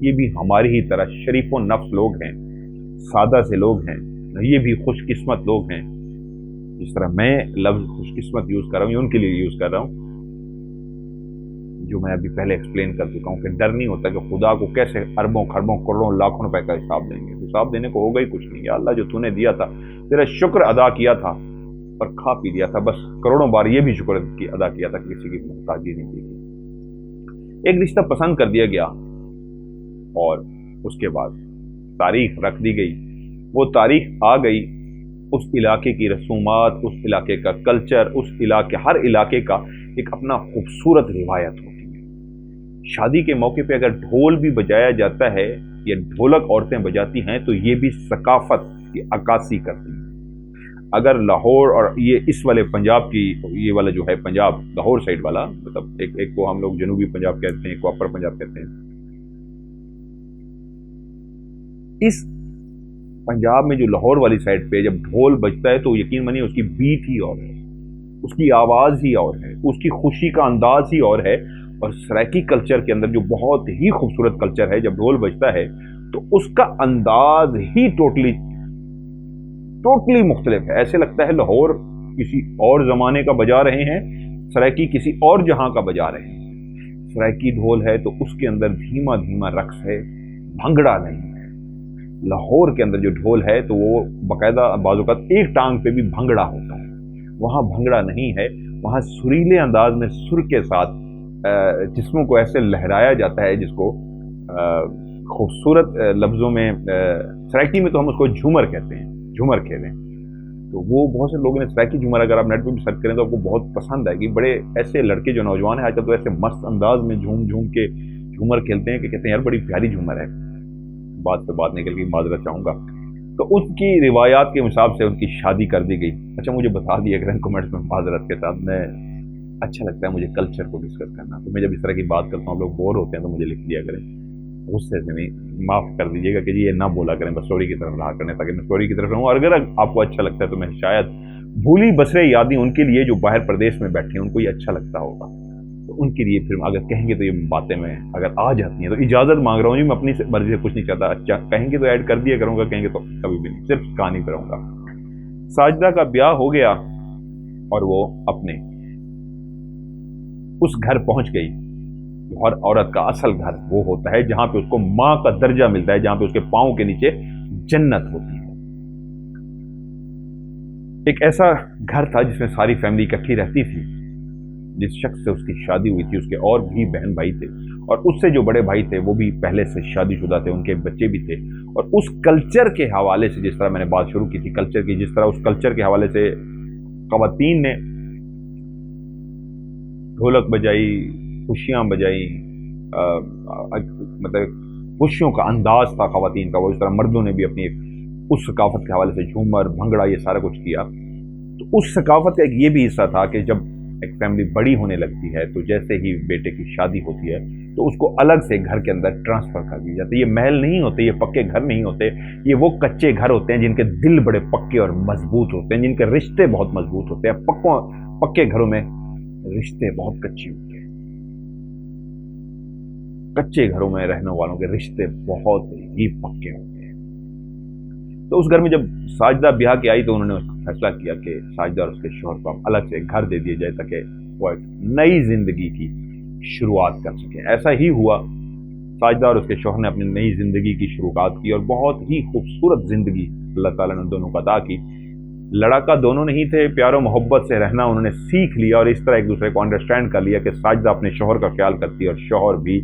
یہ بھی ہماری ہی طرح شریف و نفس لوگ ہیں، سادہ سے لوگ ہیں، یہ بھی خوش قسمت لوگ ہیں. جس طرح میں لفظ خوش قسمت یوز کر رہا ہوں یہ ان کے لیے یوز کر رہا ہوں جو میں ابھی پہلے ایکسپلین کر چکا ہوں کہ ڈر نہیں ہوتا کہ خدا کو کیسے اربوں خربوں کروڑوں لاکھوں روپے کا حساب دیں گے. حساب دینے کو ہوگا ہی کچھ نہیں. یا اللہ جو تو نے دیا تھا تیرا شکر ادا کیا تھا اور کھا پی لیا تھا، بس کروڑوں بار یہ بھی شکر ادا کیا تھا کہ کسی کی محتاجی نہیں کی. ایک رشتہ پسند کر دیا گیا اور اس کے بعد تاریخ رکھ دی گئی. وہ تاریخ آ گئی، اس علاقے کی رسومات، اس علاقے کا کلچر، اس علاقے ہر علاقے کا ایک اپنا خوبصورت روایت ہوتی ہے. شادی کے موقع پہ اگر ڈھول بھی بجایا جاتا ہے یا ڈھولک عورتیں بجاتی ہیں تو یہ بھی ثقافت کی عکاسی کرتی ہیں. اگر لاہور اور یہ اس والے پنجاب کی، یہ والا جو ہے پنجاب لاہور سائڈ والا، مطلب ایک کو ہم لوگ جنوبی پنجاب کہتے ہیں، ایک کو اپر پنجاب کہتے ہیں. اس پنجاب میں جو لاہور والی سائڈ پہ جب ڈھول بجتا ہے تو یقین مانیے اس کی بیٹ ہی اور ہے، اس کی آواز ہی اور ہے، اس کی خوشی کا انداز ہی اور ہے. اور سرائکی کلچر کے اندر جو بہت ہی خوبصورت کلچر ہے، جب ڈھول بجتا ہے تو اس کا انداز ہی ٹوٹلی مختلف ہے. ایسے لگتا ہے لاہور کسی اور زمانے کا بجا رہے ہیں، سرائکی کسی اور جہاں کا بجا رہے ہیں. سرائکی ڈھول ہے تو اس کے اندر دھیما دھیما رقص ہے، بھنگڑا نہیں ہے. لاہور کے اندر جو ڈھول ہے تو وہ باقاعدہ بعض اوقات ایک ٹانگ پہ بھی بھنگڑا ہوتا ہے. وہاں بھنگڑا نہیں ہے، وہاں سریلے انداز میں سر کے ساتھ جسموں کو ایسے لہرایا جاتا ہے جس کو خوبصورت لفظوں میں سرائکی میں تو ہم اس کو جھومر کہتے ہیں، جھومر کھیلیں. تو وہ بہت سے لوگوں نے سرائکی جھومر، اگر آپ نیٹ پہ بھی سرچ کریں تو آپ کو بہت پسند آئے گی. بڑے ایسے لڑکے جو نوجوان ہیں آج کل تو ایسے مست انداز میں جھوم کے جھومر کھیلتے ہیں کہ کہتے ہیں یار بڑی پیاری جھومر ہے. بات سے بات نکل گئی، معذرت چاہوں گا. تو اس کی روایات کے حساب سے ان کی شادی کر دی گئی. اچھا مجھے بتا دیا کریں کمنٹس میں معذرت کے ساتھ، میں اچھا لگتا ہے مجھے کلچر کو ڈسکس کرنا. تو میں جب اس طرح کی بات کرتا ہوں آپ لوگ بور ہوتے ہیں تو مجھے لکھ دیا کریں، غصے سے نہیں، معاف کر دیجیے گا کہ جی یہ نہ بولا کریں، بس اسٹوری کی طرف رہا کریں تاکہ میں اسٹوری کی طرف رہوں. اور اگر آپ کو اچھا لگتا ہے تو میں شاید بھولی بسرے یادیں ان کے لیے جو باہر پردیش میں بیٹھے ہیں ان کو یہ اچھا لگتا ہوگا تو ان کے لیے پھر اگر کہیں گے تو یہ باتیں میں اگر آ جاتی ہیں تو اجازت مانگ رہا ہوں جی، میں اپنی مرضی سے کچھ نہیں چاہتا. اچھا کہیں گے تو ایڈ کر دیا کروں گا، کہیں گے تو کبھی بھی نہیں، صرف کہانی پہ رہوں گا. ساجدہ کا بیاہ ہو گیا اور وہ اپنے اس گھر پہنچ گئی. ہر عورت کا اصل گھر وہ ہوتا ہے جہاں پہ اس کو ماں کا درجہ ملتا ہے، جہاں پہ اس کے پاؤں کے نیچے جنت ہوتی ہے. ایک ایسا گھر تھا جس میں ساری فیملی اکٹھی رہتی تھی. جس شخص سے اس کی شادی ہوئی تھی اس کے اور بھی بہن بھائی تھے، اور اس سے جو بڑے بھائی تھے وہ بھی پہلے سے شادی شدہ تھے، ان کے بچے بھی تھے. اور اس کلچر کے حوالے سے جس طرح میں نے بات شروع کی تھی کلچر کی، جس طرح اس کلچر کے حوالے سے خواتین نے ڈھولک بجائی، خوشیاں بجائی، مطلب خوشیوں کا انداز تھا خواتین کا، وہ اس طرح مردوں نے بھی اپنی اس ثقافت کے حوالے سے جھومر بھنگڑا یہ سارا کچھ کیا. تو اس ثقافت کا ایک یہ بھی حصہ تھا کہ جب ایک فیملی بڑی ہونے لگتی ہے تو جیسے ہی بیٹے کی شادی ہوتی ہے تو اس کو الگ سے گھر کے اندر ٹرانسفر کر دیا جاتا ہے. یہ محل نہیں ہوتے، یہ پکے گھر نہیں ہوتے، یہ وہ کچے گھر ہوتے ہیں جن کے دل بڑے پکے اور مضبوط ہوتے ہیں، جن کے رشتے بہت مضبوط ہوتے ہیں. پکے گھروں میں رشتے بہت کچے ہوتے ہیں، کچے گھروں میں رہنے والوں کے رشتے بہت ہی پکے ہوتے ہیں. تو اس گھر میں جب ساجدہ بیاہ کے آئی تو انہوں نے فیصلہ کیا کہ ساجدہ اور اس کے شوہر کو الگ سے گھر دے دیا جائے تاکہ وہ ایک نئی زندگی کی شروعات کر سکیں. ایسا ہی ہوا، ساجدہ اور اس کے شوہر نے اپنی نئی زندگی کی شروعات کی اور بہت ہی خوبصورت زندگی اللہ تعالیٰ نے دونوں کو عطا کی. لڑکا دونوں نہیں تھے، پیار و محبت سے رہنا انہوں نے سیکھ لیا اور اس طرح ایک دوسرے کو انڈرسٹینڈ کر لیا کہ ساجدہ اپنے شوہر کا خیال کرتی اور شوہر بھی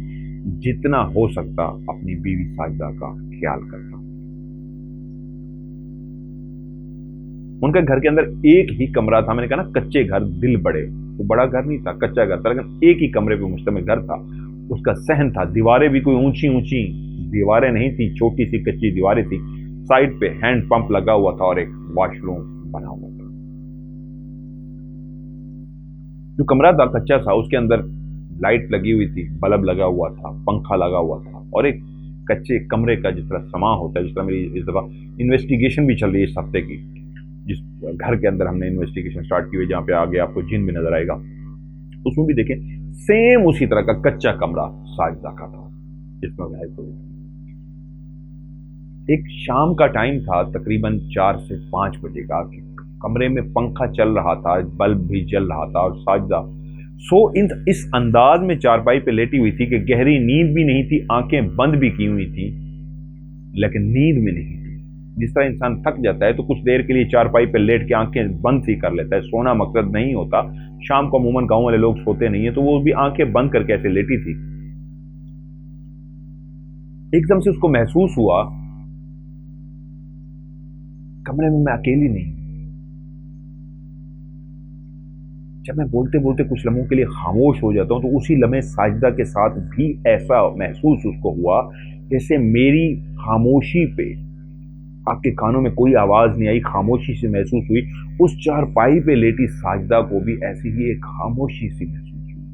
جتنا ہو سکتا اپنی بیوی ساجدہ کا خیال کرتا. ان کے گھر کے اندر ایک ہی کمرہ تھا. میں نے کہا نا کچے گھر دل بڑے، وہ بڑا گھر نہیں تھا، کچا گھر تھا، لیکن ایک ہی کمرے پہ مشتمل گھر تھا. اس کا صحن تھا، دیواریں بھی کوئی اونچی دیواریں نہیں تھی، چھوٹی سی کچی دیواریں تھی. سائڈ پہ ہینڈ پمپ لگا ہوا تھا اور ایک واش روم بنا ہوا تھا. جو کمرہ تھا کچا تھا، اس کے اندر لائٹ لگی ہوئی تھی، بلب لگا ہوا تھا، پنکھا لگا ہوا تھا، اور ایک کچے کمرے کا جس طرح سما ہوتا ہے، جس طرح میری اس دفعہ انویسٹیگیشن بھی چل رہی ہے اس ہفتے کی، جس گھر کے اندر ہم نے انویسٹیگیشن سٹارٹ کی ہوئی جہاں پہ آگے آپ کو جن بھی نظر آئے گا، اس میں بھی دیکھیں سیم اسی طرح کا کچا کمرہ ساجدہ کا تھا. جس میں غائب ہو گئی تھی۔ ایک شام کا ٹائم تھا، تقریباً 4 سے 5 بجے کا، کہ کمرے میں پنکھا چل رہا تھا، بلب بھی جل رہا تھا، اور ساجدہ اس انداز میں چارپائی پہ لیٹی ہوئی تھی کہ گہری نیند بھی نہیں تھی، آنکھیں بند بھی کی ہوئی تھی، لیکن نیند میں نہیں تھی۔ جس طرح انسان تھک جاتا ہے تو کچھ دیر کے لیے چارپائی پہ لیٹ کے آنکھیں بند سی کر لیتا ہے، سونا مقصد نہیں ہوتا۔ شام کو عموماً گاؤں والے لوگ سوتے نہیں ہیں، تو وہ بھی آنکھیں بند کر کے ایسے لیٹی تھی۔ ایک دم سے اس کو محسوس ہوا کمرے میں میں اکیلی نہیں۔ جب میں بولتے بولتے کچھ لمحوں کے لیے خاموش ہو جاتا ہوں تو اسی لمحے ساجدہ کے ساتھ بھی ایسا محسوس اس کو ہوا جیسے میری خاموشی پہ آپ کے کانوں میں کوئی آواز نہیں آئی، خاموشی سے محسوس ہوئی۔ اس چارپائی پہ لیٹی ساجدہ کو بھی ایسی ہی ایک خاموشی سی محسوس ہوئی،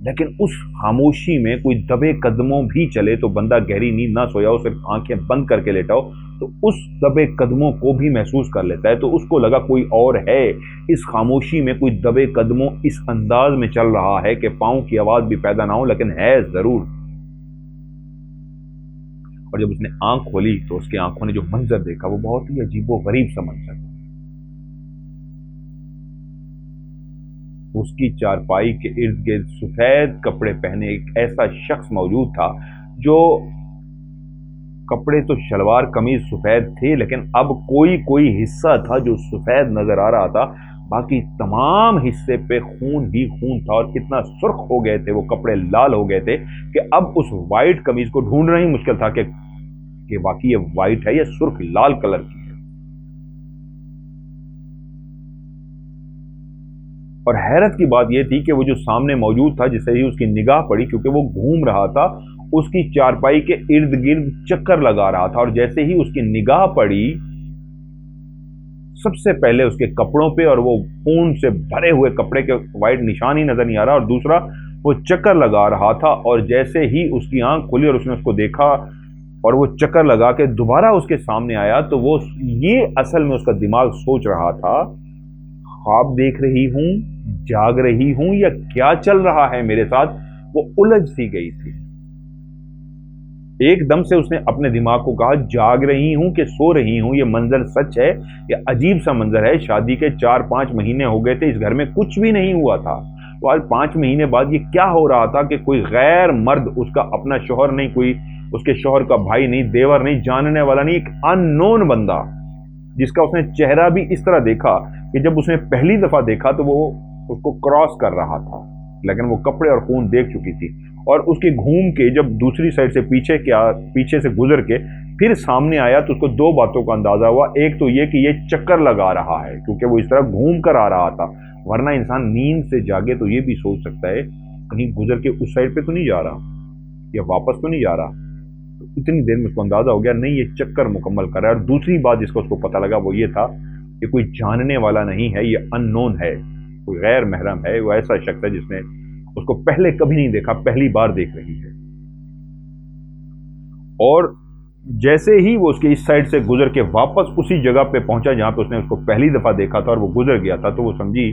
لیکن اس خاموشی میں کوئی دبے قدموں بھی چلے تو بندہ گہری نیند نہ سویا ہو، صرف آنکھیں بند کر کے لیٹا ہو، تو اس دبے قدموں کو بھی محسوس کر لیتا ہے۔ تو اس کو لگا کوئی اور ہے، اس خاموشی میں کوئی دبے قدموں اس انداز میں چل رہا ہے کہ پاؤں کی آواز بھی پیدا نہ ہو، لیکن ہے ضرور۔ اور جب اس نے آنکھ کھولی تو اس کی آنکھوں نے جو منظر دیکھا وہ بہت ہی عجیب و غریب سا منظر تھا۔ اس کی چارپائی کے ارد گرد سفید کپڑے پہنے ایک ایسا شخص موجود تھا، جو کپڑے تو شلوار قمیض سفید تھے، لیکن اب کوئی حصہ تھا جو سفید نظر آ رہا تھا، باقی تمام حصے پہ خون ہی خون تھا، اور اتنا سرخ ہو گئے تھے وہ کپڑے، لال ہو گئے تھے کہ اب اس وائٹ قمیض کو ڈھونڈنا ہی مشکل تھا کہ واقعی یہ وائٹ ہے یا سرخ لال کلر کی ہے۔ اور حیرت کی بات یہ تھی کہ وہ جو سامنے موجود تھا، جسے ہی اس کی نگاہ پڑی، کیونکہ وہ گھوم رہا تھا، اس کی چارپائی کے ارد گرد چکر لگا رہا تھا، اور جیسے ہی اس کی نگاہ پڑی، سب سے پہلے اس کے کپڑوں پہ، اور وہ خون سے بھرے ہوئے کپڑے کے وائٹ نشان ہی نظر نہیں آ رہا، اور دوسرا وہ چکر لگا رہا تھا، اور جیسے ہی اس کی آنکھ کھلی اور اس نے اس کو دیکھا اور وہ چکر لگا کے دوبارہ اس کے سامنے آیا، تو وہ یہ اصل میں اس کا دماغ سوچ رہا تھا، خواب دیکھ رہی ہوں، جاگ رہی ہوں، یا کیا چل رہا ہے میرے ساتھ؟ وہ الجھ سی گئی تھی۔ ایک دم سے اس نے اپنے دماغ کو کہا، جاگ رہی ہوں کہ سو رہی ہوں؟ یہ منظر سچ ہے، یہ عجیب سا منظر ہے۔ شادی کے 4-5 مہینے ہو گئے تھے، اس گھر میں کچھ بھی نہیں ہوا تھا، تو آج 5 مہینے بعد یہ کیا ہو رہا تھا کہ کوئی غیر مرد، اس کا اپنا شوہر نہیں، کوئی اس کے شوہر کا بھائی نہیں، دیور نہیں، جاننے والا نہیں، ایک ان نون بندہ، جس کا اس نے چہرہ بھی اس طرح دیکھا کہ جب اس نے پہلی دفعہ دیکھا تو وہ اس کو کراس کر رہا تھا، لیکن وہ کپڑے اور خون دیکھ چکی تھی، اور اس کے گھوم کے جب دوسری سائڈ سے پیچھے سے گزر کے پھر سامنے آیا تو اس کو 2 باتوں کا اندازہ ہوا۔ ایک تو یہ کہ یہ چکر لگا رہا ہے، کیونکہ وہ اس طرح گھوم کر آ رہا تھا، ورنہ انسان نیند سے جاگے تو یہ بھی سوچ سکتا ہے کہیں گزر کے اس سائڈ پہ تو نہیں جا رہا یا واپس تو نہیں جا رہا۔ تو اتنی دیر میں اس کو اندازہ ہو گیا نہیں، یہ چکر مکمل کر رہا ہے۔ اور دوسری بات جس کو اس کو پتہ لگا وہ یہ تھا کہ کوئی جاننے والا نہیں ہے، یہ ان نون ہے، کوئی غیر محرم ہے، وہ ایسا شخص ہے جس نے اس کو پہلے کبھی نہیں دیکھا، پہلی بار دیکھ رہی ہے۔ اور جیسے ہی وہ اس کے اس سائڈ سے گزر کے واپس اسی جگہ پہ پہنچا جہاں پہ اس نے اس کو پہلی دفعہ دیکھا تھا اور وہ گزر گیا تھا، تو وہ سمجھی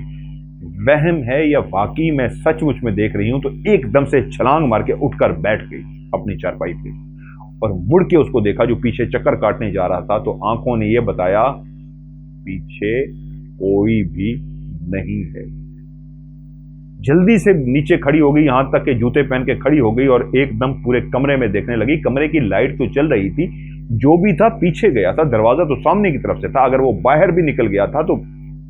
وہم ہے یا واقعی میں سچ مچ میں دیکھ رہی ہوں، تو ایک دم سے چھلانگ مار کے اٹھ کر بیٹھ گئی اپنی چارپائی پہ، اور مڑ کے اس کو دیکھا جو پیچھے چکر کاٹنے جا رہا تھا، تو آنکھوں نے یہ بتایا پیچھے کوئی بھی نہیں ہے۔ جلدی سے نیچے کھڑی ہو گئی، یہاں تک کہ جوتے پہن کے کھڑی ہو گئی، اور ایک دم پورے کمرے میں دیکھنے لگی۔ کمرے کی لائٹ تو چل رہی تھی، جو بھی تھا پیچھے گیا تھا، دروازہ تو سامنے کی طرف سے تھا، اگر وہ باہر بھی نکل گیا تھا تو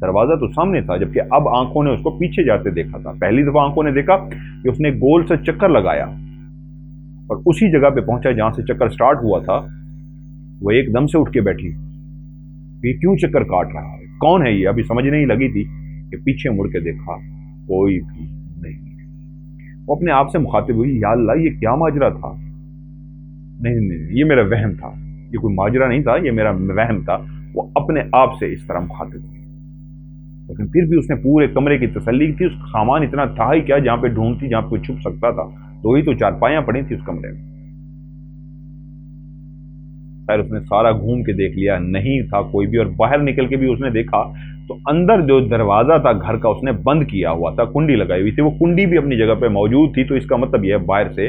دروازہ تو سامنے تھا، جبکہ اب آنکھوں نے اس کو پیچھے جاتے دیکھا تھا۔ پہلی دفعہ آنکھوں نے دیکھا کہ اس نے گول سے چکر لگایا اور اسی جگہ پہ پہنچا جہاں سے چکر سٹارٹ ہوا تھا۔ وہ ایک دم سے اٹھ کے بیٹھی، یہ کیوں چکر کاٹ رہا ہے، کون ہے یہ؟ ابھی سمجھ نہیں لگی تھی کہ پیچھے مڑ کے دیکھا کوئی بھی نہیں۔ وہ اپنے آپ سے مخاطب ہوئی، یا اللہ یہ کیا ماجرا تھا؟ نہیں، یہ میرا وہم تھا، یہ کوئی ماجرا نہیں تھا، یہ میرا وہم تھا۔ وہ اپنے آپ سے اس طرح مخاطب ہوئی، لیکن پھر بھی اس نے پورے کمرے کی تسلی کی تھی۔ اس سامان اتنا تھا ہی کیا جہاں پہ ڈھونڈتی، جہاں پہ چھپ سکتا تھا، 2 ہی تو چارپائیاں پڑی تھی اس کمرے میں۔ خیر اس نے سارا گھوم کے دیکھ لیا، نہیں تھا کوئی بھی، اور باہر نکل کے بھی اس نے دیکھا تو اندر جو دروازہ تھا گھر کا اس نے بند کیا ہوا تھا، کنڈی لگائی ہوئی تھی، وہ کنڈی بھی اپنی جگہ پہ موجود تھی، تو اس کا مطلب یہ ہے باہر سے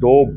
2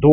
2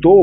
2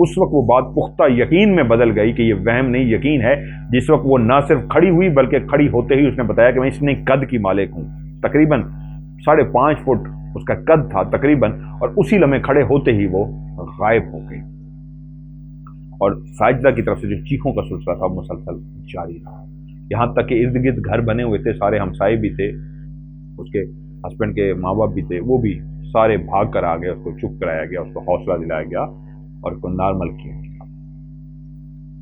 اس وقت وہ بات پختہ یقین میں بدل گئی کہ یہ وہم نہیں یقین ہے. جس وقت وہ نہ صرف کھڑی ہوئی بلکہ کھڑی ہوتے ہی اس نے بتایا کہ میں اتنے قد کی مالک ہوں, تقریباً 5.5 فٹ اس کا قد تھا تقریباً, اور اسی لمحے کھڑے ہوتے ہی وہ غائب ہو گئی. اور ساجدہ کی طرف سے جو چیخوں کا سلسلہ تھا مسلسل جاری رہا, یہاں تک کہ ارد گرد گھر بنے ہوئے تھے, سارے ہمسائے بھی تھے, اس کے ہسبینڈ کے ماں باپ بھی تھے, وہ بھی سارے بھاگ کر آ گئے, اس کو چپ کرایا گیا, اس کو حوصلہ دلایا گیا اور اس کو نارمل کیا گیا.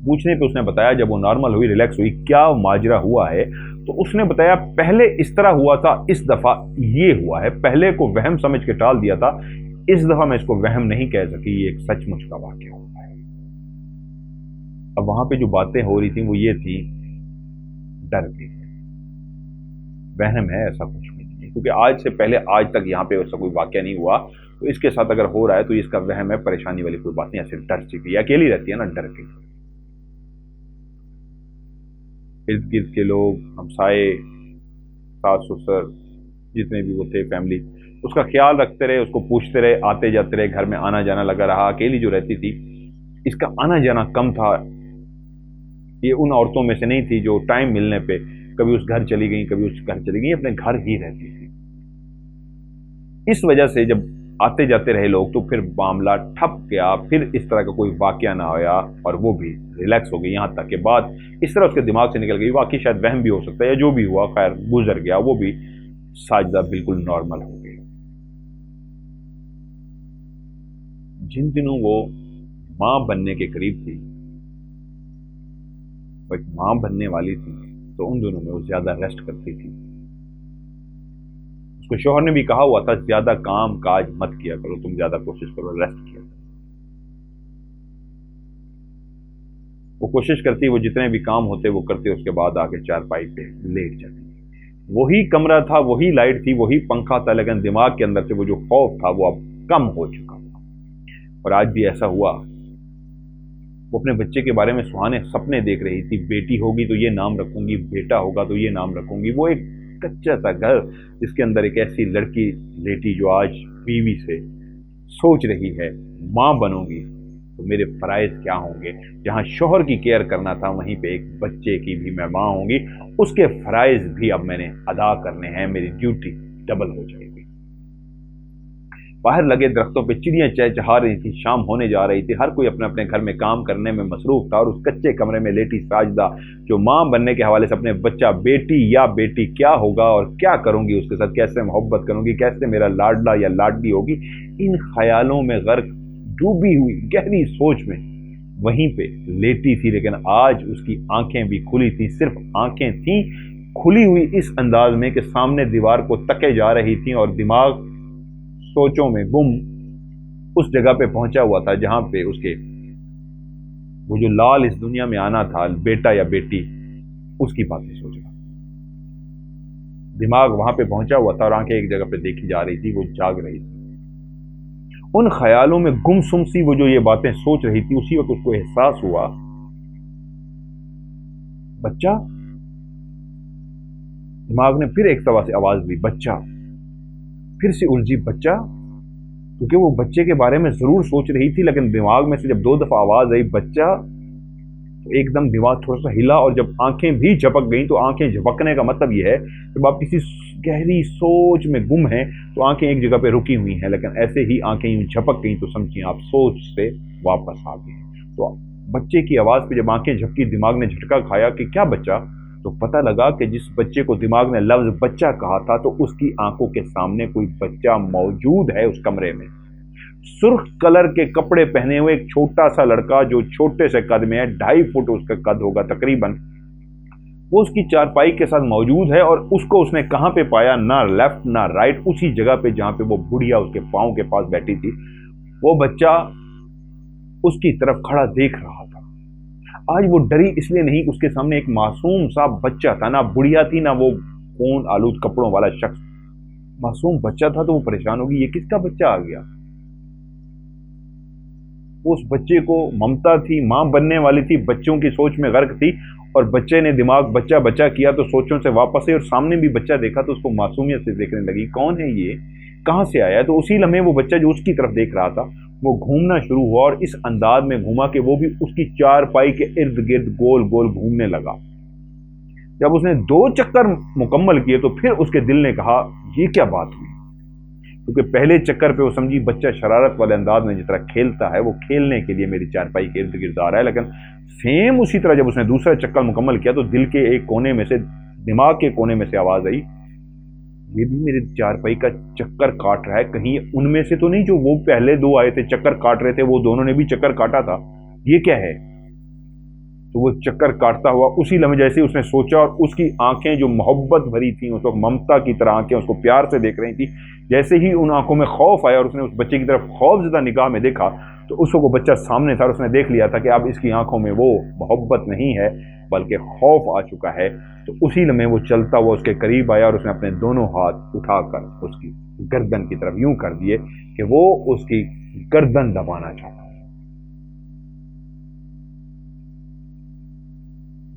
پوچھنے پہ اس نے بتایا جب وہ نارمل ہوئی, ریلیکس ہوئی, کیا ماجرا ہوا ہے, تو اس نے بتایا پہلے اس طرح ہوا تھا, اس دفعہ یہ ہوا ہے. پہلے کو وہم سمجھ کے ٹال دیا تھا, اس دفعہ میں اس کو وہم نہیں کہہ سکی, یہ ایک سچ مچ کا واقعہ ہوا ہے. اب وہاں پہ جو باتیں ہو رہی تھیں وہ یہ تھی, ڈر کے وہم ہے ایسا کچھ بھی نہیں, کیونکہ آج سے پہلے آج تک یہاں پہ ایسا کوئی واقعہ نہیں ہوا, تو اس کے ساتھ اگر ہو رہا ہے تو اس کا وہم ہے, پریشانی والی کوئی بات نہیں, ایسے ڈر چکی, اکیلی رہتی ہے نا ڈر کے. ارد گرد کے لوگ, ہمسائے, ساس سسر, جتنے بھی وہ تھے فیملی, اس کا خیال رکھتے رہے, اس کو پوچھتے رہے, آتے جاتے رہے, گھر میں آنا جانا لگا رہا. اکیلی جو رہتی تھی اس کا آنا جانا کم تھا, یہ ان عورتوں میں سے نہیں تھی جو ٹائم ملنے پہ کبھی اس گھر چلی گئیں کبھی اس گھر چلی گئیں, اپنے گھر ہی رہتی تھی. اس وجہ سے جب آتے جاتے رہے لوگ تو پھر معاملہ ٹھپ گیا, پھر اس طرح کا کوئی واقعہ نہ آیا, اور وہ بھی ریلیکس ہو گئی. یہاں تک کہ بات اس طرح اس کے دماغ سے نکل گئی, واقعی شاید وہم بھی ہو سکتا ہے یا جو بھی ہوا خیر گزر گیا, وہ بھی ساجدہ بالکل نارمل ہو گئی. جن دنوں وہ ماں بننے کے قریب تھی, وہ ایک ماں بننے والی تھی, تو ان دنوں میں وہ زیادہ ریسٹ کرتی تھی. اس کو شوہر نے بھی کہا ہوا تھا زیادہ کام کاج مت کیا کرو, تم زیادہ کوشش کرو, ریسٹ کیا کرو. وہ کوشش کرتی, وہ جتنے بھی کام ہوتے وہ کرتے, اس کے بعد آگے چارپائی پہ لیٹ جاتی. وہی کمرہ تھا, وہی لائٹ تھی, وہی پنکھا تھا, لیکن دماغ کے اندر سے وہ جو خوف تھا وہ اب کم ہو چکا تھا. اور آج بھی ایسا ہوا, وہ اپنے بچے کے بارے میں سہانے سپنے دیکھ رہی تھی, بیٹی ہوگی تو یہ نام رکھوں گی, بیٹا ہوگا تو یہ نام رکھوں گی. وہ ایک کچا سا گھر جس کے اندر ایک ایسی لڑکی لیٹی جو آج بیوی سے سوچ رہی ہے ماں بنوں گی تو میرے فرائض کیا ہوں گے. جہاں شوہر کی کیئر کرنا تھا وہیں پہ ایک بچے کی بھی میں ماں ہوں گی, اس کے فرائض بھی اب میں نے ادا کرنے ہیں, میری ڈیوٹی ڈبل ہو جائے گی. باہر لگے درختوں پہ چڑیاں چہچہا رہی تھی, شام ہونے جا رہی تھی, ہر کوئی اپنے اپنے گھر میں کام کرنے میں مصروف تھا, اور اس کچے کمرے میں لیٹی ساجدہ جو ماں بننے کے حوالے سے اپنے بچہ بیٹی یا بیٹی کیا ہوگا اور کیا کروں گی اس کے ساتھ, کیسے محبت کروں گی, کیسے میرا لاڈلا یا لاڈلی ہوگی, ان خیالوں میں غرق ڈوبی ہوئی گہری سوچ میں وہیں پہ لیٹی تھی. لیکن آج اس کی آنکھیں بھی کھلی تھی, صرف آنکھیں تھیں کھلی ہوئی اس انداز میں کہ سامنے دیوار کو تکے جا رہی تھیں, اور دماغ سوچوں میں گم اس جگہ پہ پہنچا ہوا تھا جہاں پہ اس کے وہ جو لال اس دنیا میں آنا تھا, بیٹا یا بیٹی, اس کی باتیں سوچ رہا. دماغ وہاں پہ پہنچا ہوا تھا اور آنکھیں ایک جگہ پہ دیکھی جا رہی تھی, وہ جاگ رہی تھی. ان خیالوں میں گم سم سی وہ جو یہ باتیں سوچ رہی تھی, اسی وقت اس کو احساس ہوا بچہ. دماغ نے پھر ایک طرح سے آواز دی, بچہ. پھر سے الجھی, بچہ, کیونکہ وہ بچے کے بارے میں ضرور سوچ رہی تھی, لیکن دماغ میں سے جب 2 دفعہ آواز آئی بچہ, تو ایک دم دماغ تھوڑا سا ہلا, اور جب آنکھیں بھی جھپک گئیں, تو آنکھیں جھپکنے کا مطلب یہ ہے جب آپ کسی گہری سوچ میں گم ہیں تو آنکھیں ایک جگہ پہ رکی ہوئی ہیں, لیکن ایسے ہی آنکھیں یوں جھپک گئیں تو سمجھیں آپ سوچ سے واپس آ گئے. تو بچے کی آواز پہ جب آنکھیں جھپکی, دماغ نے جھٹکا کھایا کہ کیا بچہ, تو پتہ لگا کہ جس بچے کو دماغ نے لفظ بچہ کہا تھا تو اس کی آنکھوں کے سامنے کوئی بچہ موجود ہے اس کمرے میں. سرخ کلر کے کپڑے پہنے ہوئے ایک چھوٹا سا لڑکا جو چھوٹے سے قد میں ہے, 2.5 فٹ اس کا قد ہوگا تقریباً, وہ اس کی چارپائی کے ساتھ موجود ہے. اور اس کو اس نے کہاں پہ پایا, نہ لیفٹ نہ رائٹ, اسی جگہ پہ جہاں پہ وہ بڑھیا اس کے پاؤں کے پاس بیٹھی تھی. وہ بچہ اس کی طرف کھڑا دیکھ رہا تھا. آج وہ ڈری اس لیے نہیں کہ اس کے سامنے ایک معصوم سا بچہ تھا, نہ بڑھیا تھی نہ وہ خون آلود کپڑوں والا شخص. معصوم بچہ تھا تو وہ پریشان ہوگی, یہ کس کا بچہ آ گیا. اس بچے کو ممتا تھی, ماں بننے والی تھی, بچوں کی سوچ میں غرق تھی, اور بچے نے دماغ بچہ بچہ کیا تو سوچوں سے واپس ہے, اور سامنے بھی بچہ دیکھا تو اس کو معصومیت سے دیکھنے لگی, کون ہے یہ, کہاں سے آیا. تو اسی لمحے وہ بچہ جو اس کی طرف دیکھ رہا تھا وہ گھومنا شروع ہوا اور اس انداز میں گھوما کہ وہ بھی اس کی چارپائی کے ارد گرد گول گول گھومنے لگا۔ جب اس نے 2 چکر مکمل کیے تو پھر اس کے دل نے کہا یہ کیا بات ہوئی، کیونکہ پہلے چکر پہ وہ سمجھی بچہ شرارت والے انداز میں جس طرح کھیلتا ہے وہ کھیلنے کے لیے میری چارپائی کے ارد گرد آ رہا ہے، لیکن سیم اسی طرح جب اس نے دوسرا چکر مکمل کیا تو دل کے ایک کونے میں سے، دماغ کے کونے میں سے آواز آئی یہ بھی میرے چارپائی کا چکر کاٹ رہا ہے، کہیں ان میں سے تو نہیں جو وہ پہلے 2 آئے تھے چکر کاٹ رہے تھے وہ دونوں نے بھی چکر کاٹا تھا، یہ کیا ہے؟ تو وہ چکر کاٹتا ہوا اسی لمحے جیسے اس نے سوچا اور اس کی آنکھیں جو محبت بھری تھیں، اس وقت ممتا کی طرح آنکھیں اس کو پیار سے دیکھ رہی تھی، جیسے ہی ان آنکھوں میں خوف آیا اور اس نے اس بچے کی طرف خوف زدہ نگاہ میں دیکھا تو اس وقت وہ بچہ سامنے تھا اور اس نے دیکھ لیا تھا کہ اب اس کی آنکھوں میں وہ محبت نہیں ہے بلکہ خوف آ چکا ہے۔ تو اسی لمحے وہ چلتا ہوا اس کے قریب آیا اور اس نے اپنے دونوں ہاتھ اٹھا کر اس کی گردن کی طرف یوں کر دیے کہ وہ اس کی گردن دبانا چاہتا۔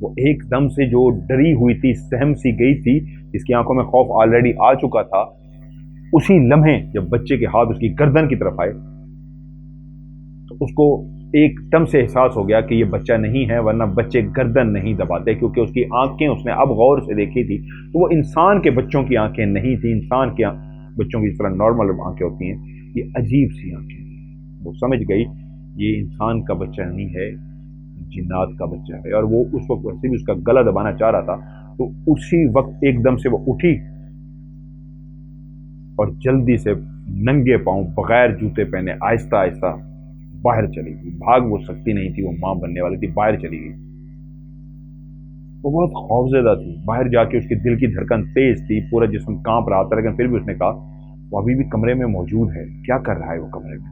وہ ایک دم سے جو ڈری ہوئی تھی، سہم سی گئی تھی، اس کی آنکھوں میں خوف آلریڈی آ چکا تھا، اسی لمحے جب بچے کے ہاتھ اس کی گردن کی طرف آئے تو اس کو ایک دم سے احساس ہو گیا کہ یہ بچہ نہیں ہے، ورنہ بچے گردن نہیں دباتے، کیونکہ اس کی آنکھیں اس نے اب غور سے دیکھی تھی تو وہ انسان کے بچوں کی آنکھیں نہیں تھیں، انسان کے بچوں کی اس طرح نارمل آنکھیں ہوتی ہیں، یہ عجیب سی آنکھیں تھیں۔ وہ سمجھ گئی یہ انسان کا بچہ نہیں ہے، جنات کا بچہ ہے، اور وہ اس وقت ویسے بھی اس کا گلا دبانا چاہ رہا تھا تو اسی وقت ایک دم سے وہ اٹھی اور جلدی سے ننگے پاؤں بغیر جوتے پہنے آہستہ آہستہ باہر چلی گئی۔ بھاگ وہ سکتی نہیں تھی، وہ ماں بننے والی تھی، باہر چلی گئی۔ وہ بہت خوفزدہ تھی، باہر جا کے اس کے دل کی دھڑکن تیز تھی، پورا جسم کانپ رہا تھا، لیکن پھر بھی اس نے کہا وہ ابھی بھی کمرے میں موجود ہے، کیا کر رہا ہے وہ کمرے میں؟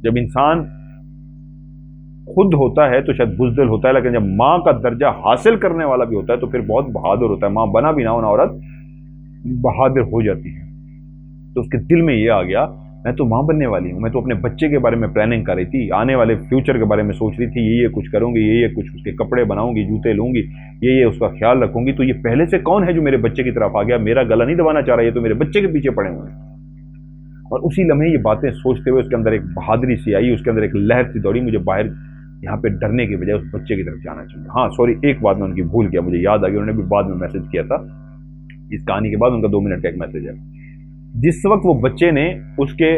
جب انسان خود ہوتا ہے تو شاید بزدل ہوتا ہے، لیکن جب ماں کا درجہ حاصل کرنے والا بھی ہوتا ہے تو پھر بہت بہادر ہوتا ہے۔ ماں بنا بھی نہ ہونا عورت بہادر ہو جاتی ہے۔ تو اس کے دل میں یہ آ گیا میں تو ماں بننے والی ہوں، میں تو اپنے بچے کے بارے میں پلاننگ کر رہی تھی، آنے والے فیوچر کے بارے میں سوچ رہی تھی، یہ کچھ کروں گی، یہ کچھ اس کے کپڑے بناؤں گی، جوتے لوں گی، یہ اس کا خیال رکھوں گی، تو یہ پہلے سے کون ہے جو میرے بچے کی طرف آ گیا؟ میرا گلا نہیں دبانا چاہ رہا، یہ تو میرے بچے کے پیچھے پڑے ہوئے ہیں۔ اور اسی لمحے یہ باتیں سوچتے ہوئے اس کے اندر ایک بہادری سی آئی، اس کے اندر ایک لہر سی دوڑی، مجھے باہر یہاں پہ ڈرنے کے بجائے اس بچے کی طرف جانا چاہیے۔ ہاں سوری، ایک بات میں ان کی بھول گیا، مجھے یاد آ گیا، انہوں نے بھی بعد میں میسج کیا تھا، اس کہانی کے بعد ان کا 2 منٹ کا ایک میسج ہے۔ جس وقت وہ بچے نے اس کے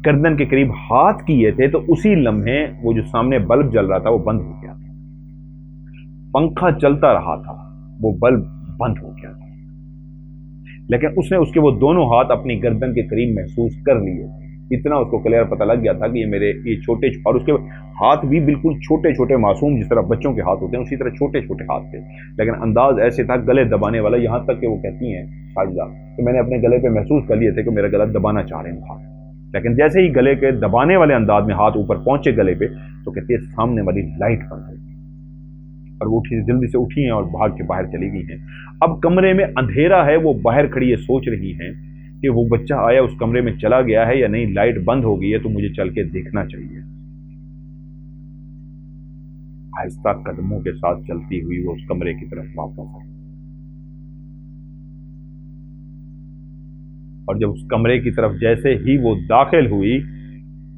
گردن کے قریب ہاتھ کیے تھے تو اسی لمحے وہ جو سامنے بلب جل رہا تھا وہ بند ہو گیا تھا، پنکھا چلتا رہا تھا، وہ بلب بند ہو گیا تھا، لیکن اس نے اس کے وہ دونوں ہاتھ اپنی گردن کے قریب محسوس کر لیے تھے۔ اتنا اس کو کلیئر پتہ لگ گیا تھا کہ یہ میرے یہ چھوٹے، اور اس کے ہاتھ بھی بالکل چھوٹے چھوٹے معصوم جس طرح بچوں کے ہاتھ ہوتے ہیں اسی طرح چھوٹے چھوٹے ہاتھ تھے، لیکن انداز ایسے تھا گلے دبانے والا، یہاں تک کہ وہ کہتی ہیں ساجدہ کہ میں نے اپنے گلے پہ محسوس کر لیے تھے کہ میرا گلا دبانا چاہ رہے ہیں ہاتھ، لیکن جیسے ہی گلے کے دبانے والے انداز میں ہاتھ اوپر پہنچے گلے پہ تو کہتی ہے سامنے والی لائٹ بند ہو گئی اور وہ جلدی سے اٹھی ہیں اور بھاگ کے باہر چلی گئی ہیں۔ اب کمرے میں اندھیرا ہے، وہ باہر کھڑی ہے، سوچ رہی ہیں کہ وہ بچہ آیا اس کمرے میں چلا گیا ہے یا نہیں، لائٹ بند ہو گئی ہے تو مجھے چل کے دیکھنا چاہیے۔ آہستہ قدموں کے ساتھ چلتی ہوئی وہ اس کمرے کی طرف واپس آئی، اور جب اس کمرے کی طرف جیسے ہی وہ داخل ہوئی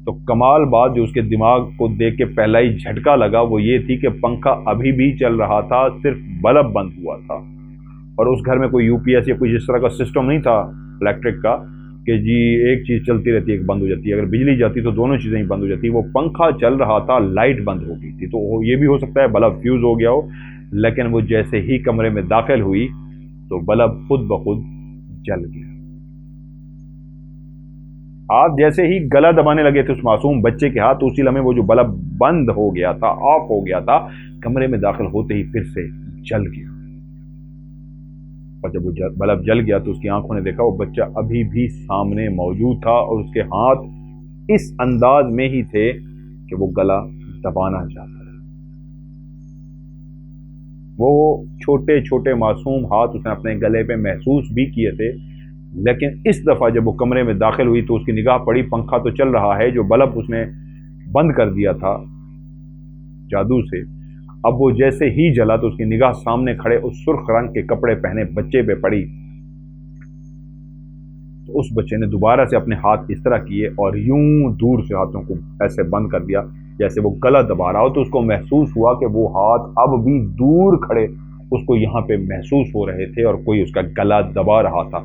تو کمال بات جو اس کے دماغ کو دیکھ کے پہلا ہی جھٹکا لگا وہ یہ تھی کہ پنکھا ابھی بھی چل رہا تھا، صرف بلب بند ہوا تھا، اور اس گھر میں کوئی یو پی ایس یا کوئی اس طرح کا سسٹم نہیں تھا الیکٹرک کا کہ جی ایک چیز چلتی رہتی ہے ایک بند ہو جاتی ہے، اگر بجلی جاتی تو دونوں چیزیں ہی بند ہو جاتی۔ وہ پنکھا چل رہا تھا، لائٹ بند ہو گئی تھی، تو یہ بھی ہو سکتا ہے بلب فیوز ہو گیا ہو، لیکن وہ جیسے ہی کمرے میں داخل ہوئی تو بلب خود بخود جل گیا۔ آپ جیسے ہی گلا دبانے لگے تھے اس معصوم بچے کے ہاتھ، اسی لمحے وہ جو بلب بند ہو گیا تھا، آف ہو گیا تھا، کمرے میں داخل ہوتے ہی پھر سے جل گیا، اور جب وہ بلب جل گیا تو اس کی آنکھوں نے دیکھا وہ بچہ ابھی بھی سامنے موجود تھا اور اس کے ہاتھ اس انداز میں ہی تھے کہ وہ گلا دبانا چاہتا تھا۔ وہ چھوٹے چھوٹے معصوم ہاتھ اس نے اپنے گلے پہ محسوس بھی کیے تھے، لیکن اس دفعہ جب وہ کمرے میں داخل ہوئی تو اس کی نگاہ پڑی پنکھا تو چل رہا ہے، جو بلب اس نے بند کر دیا تھا جادو سے، اب وہ جیسے ہی جلا تو اس کی نگاہ سامنے کھڑے اس سرخ رنگ کے کپڑے پہنے بچے پہ پڑی، تو تو اس بچے نے دوبارہ سے اپنے ہاتھ اس طرح کیے اور یوں دور سے ہاتھوں کو ایسے بند کر دیا جیسے وہ گلا دبا رہا ہو. تو اس کو محسوس ہوا کہ وہ ہاتھ اب بھی دور کھڑے اس کو یہاں پہ محسوس ہو رہے تھے اور کوئی اس کا گلا دبا رہا تھا.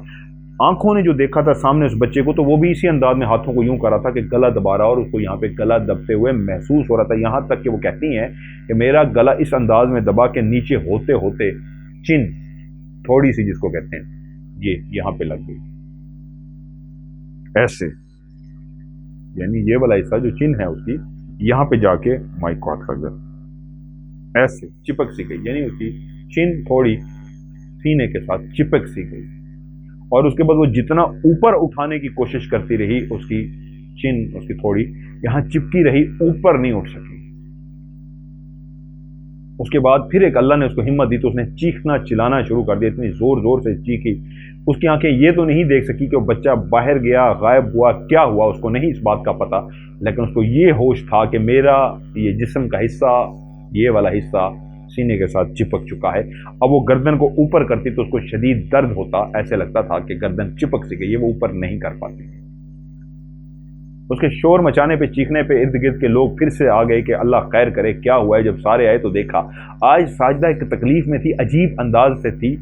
آنکھوں نے جو دیکھا تھا سامنے اس بچے کو تو وہ بھی اسی انداز میں ہاتھوں کو یوں کر رہا تھا کہ گلا دبا رہا اور اس کو یہاں پہ گلا دبتے ہوئے محسوس ہو رہا تھا. یہاں تک کہ وہ کہتی ہیں کہ میرا گلا اس انداز میں دبا کے نیچے ہوتے ہوتے چن تھوڑی سی جس کو کہتے ہیں یہ یہاں پہ لگ گئی ایسے، یعنی یہ والا حصہ جو چن ہے اس کی یہاں پہ جا کے مائک کو ہاتھ لگ گیا ایسے چپک سی گئی. یعنی اس کی چن تھوڑی سینے کے ساتھ چپک سی گئی اور اس کے بعد وہ جتنا اوپر اٹھانے کی کوشش کرتی رہی اس کی چن اس کی تھوڑی یہاں چپکی رہی، اوپر نہیں اٹھ سکی. اس کے بعد پھر ایک اللہ نے اس کو ہمت دی تو اس نے چیخنا چلانا شروع کر دیا، اتنی زور زور سے چیخی. اس کی آنکھیں یہ تو نہیں دیکھ سکی کہ وہ بچہ باہر گیا، غائب ہوا، کیا ہوا، اس کو نہیں اس بات کا پتہ، لیکن اس کو یہ ہوش تھا کہ میرا یہ جسم کا حصہ، یہ والا حصہ سینے کے ساتھ چپک چکا ہے. اب وہ گردن کو اوپر کرتی تو اس کو شدید درد ہوتا، ایسے لگتا تھا کہ گردن چپک سی گئی ہے، وہ اوپر نہیں کر پاتی. اس کے شور مچانے پہ، چیخنے پہ ارد گرد کے لوگ پھر سے آ گئے کہ اللہ خیر کرے کیا ہوا ہے. جب سارے آئے تو دیکھا آج ساجدہ ایک تکلیف میں تھی، عجیب انداز سے تھی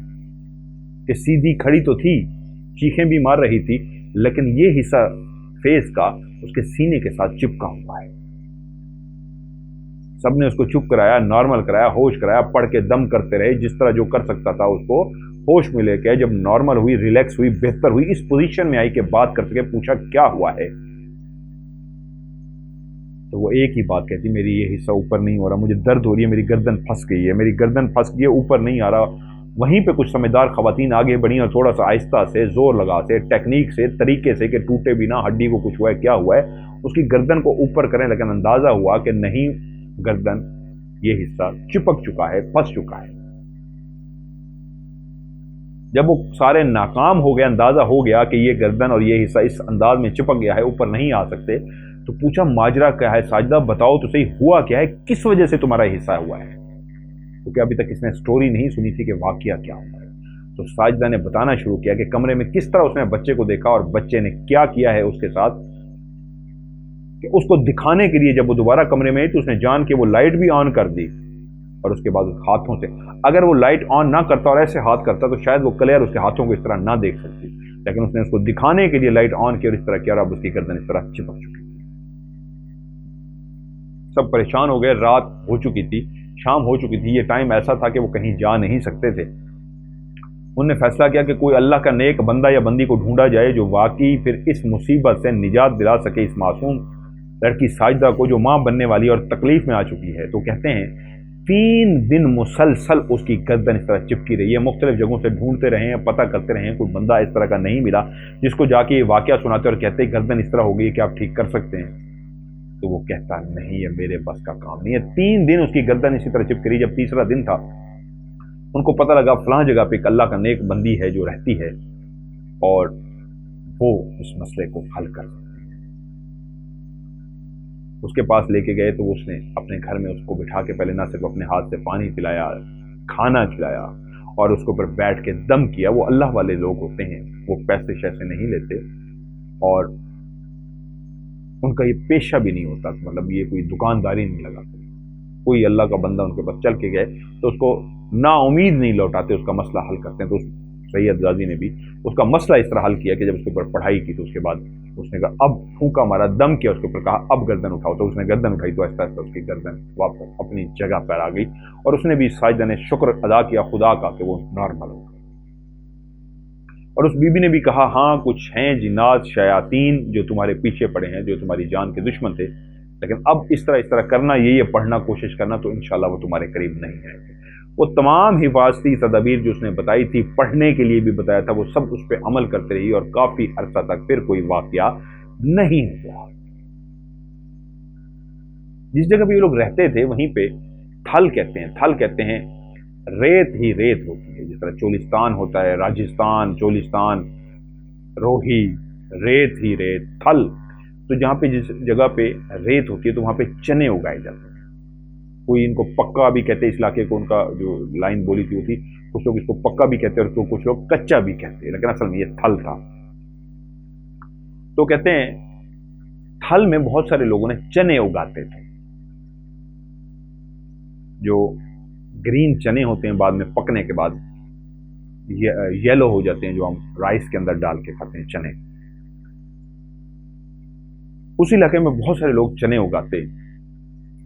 کہ سیدھی کھڑی تو تھی، چیخیں بھی مار رہی تھی، لیکن یہ حصہ فیس کا اس کے سینے کے ساتھ چپکا ہوا ہے. سب نے اس کو چپ کرایا، نارمل کرایا، ہوش کرایا، پڑھ کے دم کرتے رہے، جس طرح جو کر سکتا تھا اس کو ہوش میں لے کے. جب نارمل ہوئی، ریلیکس ہوئی، بہتر ہوئی، اس پوزیشن میں آئی کہ بات کر سکے، پوچھا کیا ہوا ہے تو وہ ایک ہی بات کہتی، میری یہ حصہ اوپر نہیں ہو رہا، مجھے درد ہو رہی ہے، میری گردن پھنس گئی ہے، میری گردن پھنس گئی ہے، اوپر نہیں آ رہا. وہیں پہ کچھ سمجھدار خواتین آگے بڑھی اور تھوڑا سا آہستہ سے، زور لگا سے، ٹیکنیک سے، طریقے سے کہ ٹوٹے بھی نہ، ہڈی کو کچھ ہوا ہے، کیا ہوا ہے، اس کی گردن کو اوپر کریں. لیکن اندازہ ہوا کہ نہیں، گردن یہ حصہ چپک چکا ہے، پھنس چکا ہے. جب وہ سارے ناکام ہو گئے، اندازہ ہو گیا کہ یہ گردن اور یہ حصہ اس انداز میں چپک گیا ہے، اوپر نہیں آ سکتے، تو پوچھا ماجرا کیا ہے ساجدہ، بتاؤ تو صحیح ہوا کیا ہے، کس وجہ سے تمہارا حصہ ہوا ہے، کیونکہ ابھی تک اس نے سٹوری نہیں سنی تھی کہ واقعہ کیا ہوا ہے. تو ساجدہ نے بتانا شروع کیا کہ کمرے میں کس طرح اس نے بچے کو دیکھا اور بچے نے کیا کیا ہے اس کے ساتھ، کہ اس کو دکھانے کے لیے جب وہ دوبارہ کمرے میں آئی تو اس نے جان کے وہ لائٹ بھی آن کر دی اور اس کے بعد اس ہاتھوں سے، اگر وہ لائٹ آن نہ کرتا اور ایسے ہاتھ کرتا تو شاید وہ کلیئر اس کے ہاتھوں کو اس طرح نہ دیکھ سکتی، لیکن اس نے اس کو دکھانے کے لیے لائٹ آن کی اور اس طرح کیا اور اب اس کی گردن اس طرح چپک چکی. سب پریشان ہو گئے، رات ہو چکی تھی، شام ہو چکی تھی، یہ ٹائم ایسا تھا کہ وہ کہیں جا نہیں سکتے تھے. انہوں نے فیصلہ کیا کہ کوئی اللہ کا نیک بندہ یا بندی کو ڈھونڈا جائے جو واقعی پھر اس مصیبت سے نجات دلا سکے اس معصوم لڑکی ساجدہ کو جو ماں بننے والی اور تکلیف میں آ چکی ہے. تو کہتے ہیں 3 دن مسلسل اس کی گردن اس طرح چپکی رہی ہے. مختلف جگہوں سے ڈھونڈتے رہے ہیں، پتہ کرتے رہے ہیں، کوئی بندہ اس طرح کا نہیں ملا جس کو جا کے یہ واقعہ سناتے اور کہتے گردن اس طرح ہو گئی کہ آپ ٹھیک کر سکتے ہیں. تو وہ کہتا نہیں، یہ میرے بس کا کام نہیں ہے. 3 دن اس کی گردن اسی طرح چپک رہی. جب تیسرا دن تھا ان کو پتہ لگا فلاں جگہ پہ ایک اللہ کا نیک بندی ہے جو رہتی ہے اور وہ اس مسئلے کو حل کر سکتی ہے. اس کے پاس لے کے گئے تو اس نے اپنے گھر میں اس کو بٹھا کے پہلے نہ صرف اپنے ہاتھ سے پانی پلایا، کھانا کھلایا اور اس کے اوپر بیٹھ کے دم کیا. وہ اللہ والے لوگ ہوتے ہیں، وہ پیسے شیسے نہیں لیتے اور ان کا یہ پیشہ بھی نہیں ہوتا، مطلب یہ کوئی دکانداری نہیں لگاتے. کوئی اللہ کا بندہ ان کے پاس چل کے گئے تو اس کو نا امید نہیں لوٹاتے، اس کا مسئلہ حل کرتے ہیں. تو سید غازی نے بھی اس کا مسئلہ اس طرح حل کیا کہ جب اس کے اوپر پڑھائی کی تو اس کے بعد اس نے کہا اب پھونکا مارا، دم کیا، اس کے اوپر کہا اب گردن اٹھاؤ. تو اس نے گردن اٹھائی تو آہستہ آہستہ اس کی گردن واپس اپنی جگہ پر آ گئی اور اس نے بھی ساجدہ نے شکر ادا کیا خدا کا کہ وہ نارمل ہو گئی. اور اس بی بی نے بھی کہا ہاں کچھ ہیں جنات شیاطین جو تمہارے پیچھے پڑے ہیں، جو تمہاری جان کے دشمن تھے، لیکن اب اس طرح کرنا، یہ پڑھنا کوشش کرنا تو انشاءاللہ وہ تمہارے قریب نہیں آئیں گے. وہ تمام حفاظتی تدابیر جو اس نے بتائی تھی، پڑھنے کے لیے بھی بتایا تھا، وہ سب اس پہ عمل کرتے رہی اور کافی عرصہ تک پھر کوئی واقعہ نہیں ہوا. جس جگہ پہ یہ لوگ رہتے تھے وہیں پہ تھل کہتے ہیں ریت ہی ریت ہوتی ہے. جس طرح چولستان ہوتا ہے، راجستھان، چولستان، روہی، ریت ہی ریت، تھل. تو جہاں پہ جس جگہ پہ ریت ہوتی ہے تو وہاں پہ چنے اگائے جاتے ہیں. کوئی ان کو پکا بھی کہتے ہیں، اس علاقے کو ان کا جو لائن بولی تھی وہ تھی، کچھ لوگ اس کو پکا بھی کہتے ہیں اور کچھ لوگ کچا بھی کہتے ہیں، لیکن اصل میں یہ تھل تھا. تو کہتے ہیں تھل میں بہت سارے لوگوں نے چنے اگاتے تھے، جو گرین چنے ہوتے ہیں، بعد میں پکنے کے بعد یلو ہو جاتے ہیں، جو ہم رائس کے اندر ڈال کے کھاتے ہیں چنے. اس علاقے میں بہت سارے لوگ چنے اگاتے،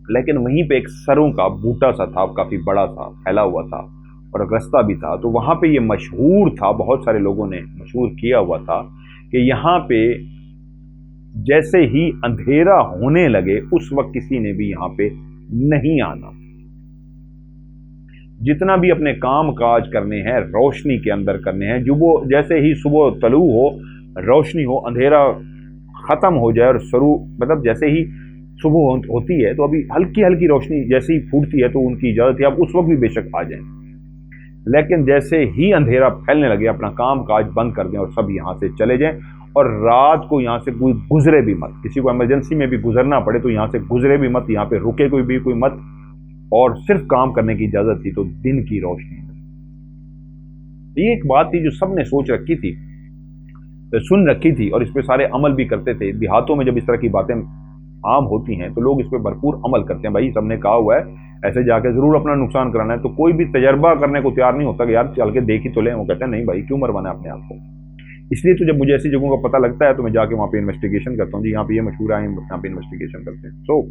لیکن وہیں پہ ایک سروں کا بوٹا سا تھا، کافی بڑا تھا، پھیلا ہوا تھا اور رستہ بھی تھا. تو وہاں پہ یہ مشہور تھا، بہت سارے لوگوں نے مشہور کیا ہوا تھا کہ یہاں پہ جیسے ہی اندھیرا ہونے لگے اس وقت کسی نے بھی یہاں پہ نہیں آنا. جتنا بھی اپنے کام کاج کرنے ہیں روشنی کے اندر کرنے ہیں. جو وہ جیسے ہی صبح طلوع ہو، روشنی ہو، اندھیرا ختم ہو جائے اور شروع مطلب جیسے ہی صبح ہوتی ہے تو ابھی ہلکی ہلکی روشنی جیسے ہی پھوٹتی ہے تو ان کی اجازت ہے آپ اس وقت بھی بے شک آ جائیں، لیکن جیسے ہی اندھیرا پھیلنے لگے اپنا کام کاج بند کر دیں اور سب یہاں سے چلے جائیں. اور رات کو یہاں سے کوئی گزرے بھی مت، کسی کو ایمرجنسی میں بھی گزرنا پڑے تو یہاں سے گزرے بھی مت، یہاں پہ رکے کوئی مت، اور صرف کام کرنے کی اجازت تھی تو دن کی روشنی. یہ ایک بات تھی جو سب نے سوچ رکھی تھی، سن رکھی تھی، اور اس پہ سارے عمل بھی کرتے تھے. دیہاتوں میں جب اس طرح کی باتیں عام ہوتی ہیں تو لوگ اس پہ بھرپور عمل کرتے ہیں. بھائی سب نے کہا ہوا ہے ایسے جا کے ضرور اپنا نقصان کرانا ہے، تو کوئی بھی تجربہ کرنے کو تیار نہیں ہوتا کہ یار چل کے دیکھ ہی تو لیں. وہ کہتے ہیں نہیں بھائی کیوں مروانا ہے اپنے آپ کو. اس لیے تو جب مجھے ایسی جگہوں کا پتہ لگتا ہے تو میں جا کے وہاں پہ انویسٹیگیشن کرتا ہوں. جی یہاں پہ یہ مشہور ہے، یہاں پہ انویسٹیگیشن کرتے ہیں. سو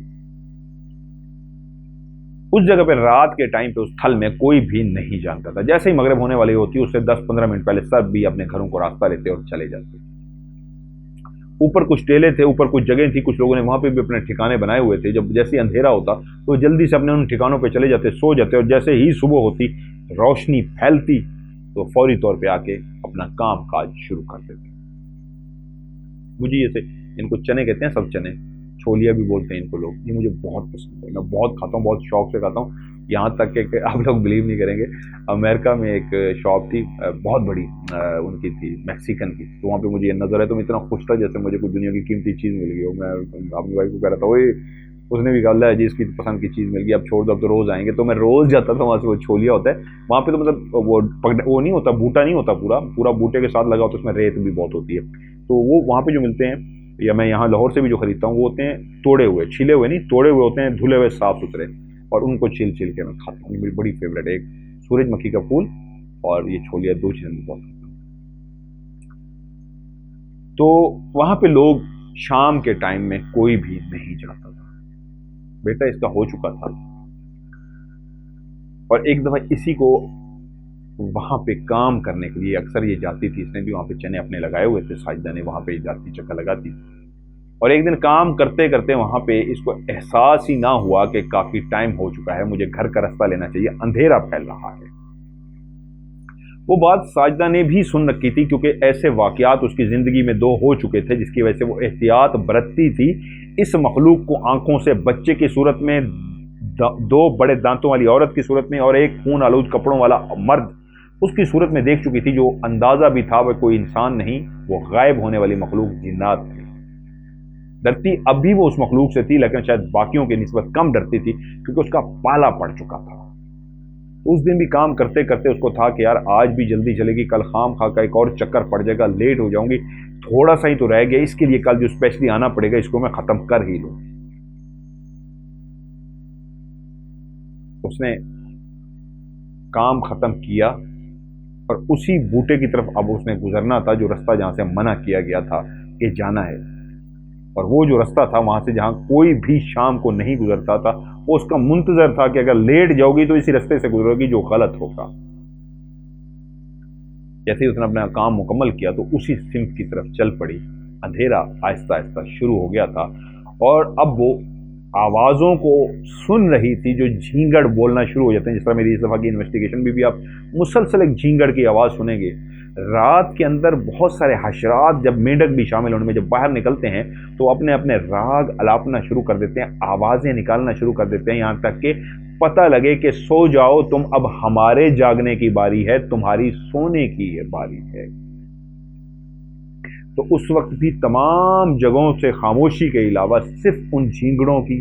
اس جگہ پہ رات کے ٹائم پہ اس تھل میں کوئی بھی نہیں جانتا تھا. جیسے ہی مغرب ہونے والی ہوتی اس سے 10-15 منٹ پہلے سب بھی اپنے گھروں کو راستہ لیتے اور چلے جاتے. اوپر کچھ ٹیلے تھے، اوپر کچھ جگہیں تھی، کچھ لوگوں نے وہاں پہ بھی اپنے ٹھکانے بنائے ہوئے تھے. جب جیسے اندھیرا ہوتا تو جلدی سے اپنے ان ٹھکانوں پہ چلے جاتے، سو جاتے، اور جیسے ہی صبح ہوتی روشنی پھیلتی تو فوری طور پہ آ کے اپنا کام کاج شروع کر دیتے. مجھے جیسے ان کو چنے کہتے ہیں، سب چنے، چھولیا بھی بولتے ہیں ان کو لوگ. یہ مجھے بہت پسند ہے، میں بہت کھاتا ہوں، بہت شوق سے کھاتا ہوں. یہاں تک کہ آپ لوگ بلیو نہیں کریں گے، امریکہ میں ایک شاپ تھی بہت بڑی، ان کی تھی میکسیکن کی. تو وہاں پہ مجھے یہ نظر ہے تو میں اتنا خوش تھا جیسے مجھے کوئی دنیا کی قیمتی چیز مل گئی ہو. میں اپنی وائف کو کہہ رہا تھا، اوئے اس نے بھی کہا اللہ جی اس کی پسند کی چیز مل گئی، اب چھوڑ دو اب تو روز آئیں گے. تو میں روز جاتا تھا وہاں سے. وہ چھولیا ہوتا ہے وہاں پہ، تو مطلب وہ نہیں ہوتا، بوٹا نہیں ہوتا، پورا بوٹے کے ساتھ لگا ہوتا، اس میں ریت بھی بہت ہوتی ہے. تو وہ وہاں پہ جو ملتے ہیں، یا میں یہاں لاہور سے بھی جو خریدتا ہوں، وہ ہوتے ہیں توڑے ہوئے، چھلے ہوئے نہیں، توڑے ہوئے ہوتے ہیں، دھلے ہوئے صاف ستھرے، اور ان کو چھیل کے میں کھاتا ہوں. میری بڑی فیوریٹ ہے، ایک سورج مکھی کا پھول اور یہ چھولیا، 2 چیزیں میں بہت کھاتا ہوں. تو وہاں پہ لوگ شام کے ٹائم میں کوئی بھی نہیں جاتا تھا. بیٹا اس کا ہو چکا تھا، اور ایک دفعہ اسی کو وہاں پہ کام کرنے کے لیے اکثر یہ جاتی تھی. اس نے بھی وہاں پہ چنے اپنے لگائے ہوئے تھے، ساجدہ نے وہاں پہ جاتی چکر لگاتی. اور ایک دن کام کرتے کرتے وہاں پہ اس کو احساس ہی نہ ہوا کہ کافی ٹائم ہو چکا ہے، مجھے گھر کا رستہ لینا چاہیے، اندھیرا پھیل رہا ہے. وہ بات ساجدہ نے بھی سن رکھی تھی، کیونکہ ایسے واقعات اس کی زندگی میں 2 ہو چکے تھے جس کی وجہ سے وہ احتیاط برتتی تھی. اس مخلوق کو آنکھوں سے بچے کی صورت میں، 2 بڑے دانتوں والی عورت کی صورت میں، اور ایک خون آلود کپڑوں والا مرد اس کی صورت میں دیکھ چکی تھی، جو اندازہ بھی تھا وہ کوئی انسان نہیں، وہ غائب ہونے والی مخلوق جنات تھی. ڈرتی اب بھی وہ اس مخلوق سے تھی، لیکن شاید باقیوں کی نسبت کم ڈرتی تھی کیونکہ اس کا پالا پڑ چکا تھا. اس دن بھی کام کرتے کرتے اس کو تھا کہ یار آج بھی جلدی چلے گی، کل خام خواہ کا ایک اور چکر پڑ جائے گا، لیٹ ہو جاؤں گی، تھوڑا سا ہی تو رہ گیا، اس کے لیے کل جو اسپیشلی آنا پڑے گا اس کو میں ختم کر ہی لوں. اس نے کام ختم کیا اور اسی بوٹے کی طرف اب اس نے گزرنا تھا جو رستہ جہاں سے منع کیا گیا تھا کہ جانا ہے. اور وہ جو رستہ تھا وہاں سے جہاں کوئی بھی شام کو نہیں گزرتا تھا، وہ اس کا منتظر تھا کہ اگر لیٹ جاؤ گی تو اسی رستے سے گزرو گی جو غلط ہوگا. جیسے ہی اس نے اپنا کام مکمل کیا تو اسی سمت کی طرف چل پڑی. اندھیرا آہستہ آہستہ شروع ہو گیا تھا اور اب وہ آوازوں کو سن رہی تھی جو جھینگڑ بولنا شروع ہو جاتے ہیں. جس طرح میری اس دفعہ کی انویسٹیگیشن بھی آپ مسلسل ایک جھینگڑ کی آواز سنیں گے. رات کے اندر بہت سارے حشرات، جب مینڈک بھی شامل ہونے میں جب باہر نکلتے ہیں تو اپنے اپنے راگ الاپنا شروع کر دیتے ہیں، آوازیں نکالنا شروع کر دیتے ہیں، یہاں تک کہ پتہ لگے کہ سو جاؤ تم، اب ہمارے جاگنے کی باری ہے، تمہاری سونے کی یہ باری ہے. تو اس وقت بھی تمام جگہوں سے خاموشی کے علاوہ صرف ان جھینگڑوں کی،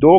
2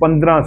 15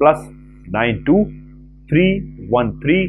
+92 313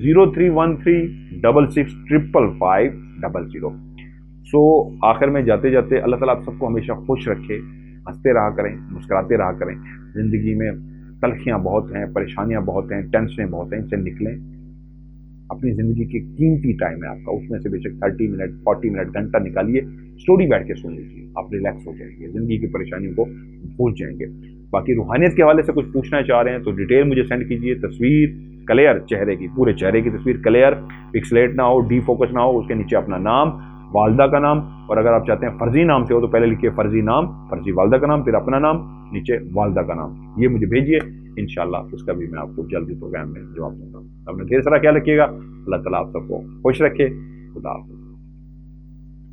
0313 6655500। سو آخر میں جاتے جاتے اللہ تعالیٰ آپ سب کو ہمیشہ خوش رکھے، ہنستے رہا کریں، مسکراتے رہا کریں. زندگی میں تلخیاں بہت ہیں، پریشانیاں بہت ہیں، ٹینشنیں بہت ہیں، ان سے نکلیں. اپنی زندگی کی قیمتی ٹائم ہے آپ کا، اس میں سے بے شک 30 منٹ 40 منٹ گھنٹہ نکالیے، اسٹوری بیٹھ کے سن لیجیے، آپ ریلیکس ہو جائیں گے، زندگی کی پریشانیوں کو بھول جائیں گے. باقی روحانیت کے حوالے سے کچھ پوچھنا چاہ رہے ہیں تو ڈیٹیل مجھے سینڈ کیجیے. تصویر کلیئر چہرے کی، پورے چہرے کی تصویر کلیئر، پکسلیٹ نہ ہو، ڈی فوکس نہ ہو، اس کے نیچے اپنا نام، والدہ کا نام، اور اگر آپ چاہتے ہیں فرضی نام سے ہو تو پہلے لکھیے فرضی نام، فرضی والدہ کا نام، پھر اپنا نام، نیچے والدہ کا نام. یہ مجھے بھیجیے، انشاءاللہ اس کا بھی میں آپ کو جلدی پروگرام میں جواب دوں گا. اپنا ڈھیر سارا خیال رکھیے گا. اللہ تعالیٰ آپ سب کو خوش رکھے. خدا حافظ.